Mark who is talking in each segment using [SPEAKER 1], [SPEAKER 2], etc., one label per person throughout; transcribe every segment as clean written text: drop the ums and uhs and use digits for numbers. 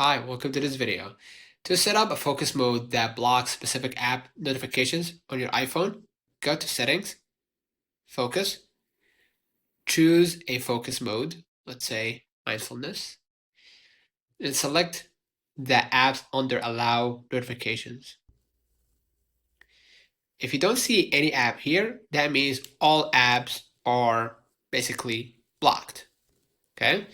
[SPEAKER 1] Hi, welcome to this video. To set up a focus mode that blocks specific app notifications on your iPhone, go to Settings, Focus, choose a focus mode, let's say Mindfulness, and select the apps under Allow Notifications. If you don't see any app here, that means all apps are basically blocked, okay?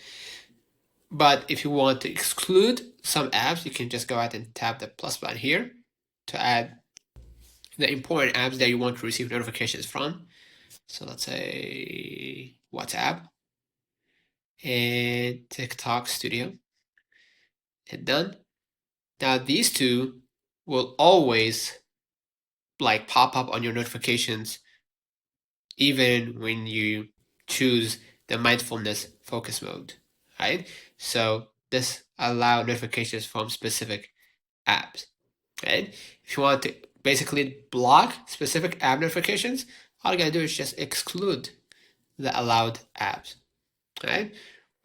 [SPEAKER 1] But if you want to exclude some apps, you can just go ahead and tap the plus button here to add the important apps that you want to receive notifications from. So let's say WhatsApp and TikTok Studio. Hit done. Now these two will always like pop up on your notifications even when you choose the mindfulness focus mode, right? So this allow notifications from specific apps, right? If you want to basically block specific app notifications, all you gotta do is just exclude the allowed apps, right?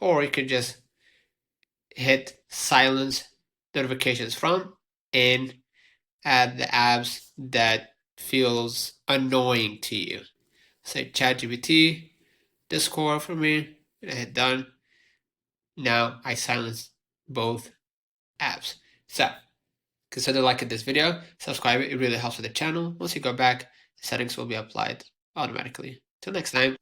[SPEAKER 1] Or you can just hit silence notifications from and add the apps that feels annoying to you. Say ChatGPT, Discord for me, and I hit done. Now I silence both apps. So consider liking this video, subscribe, it really helps with the channel. Once you go back, the settings will be applied automatically. Till next time.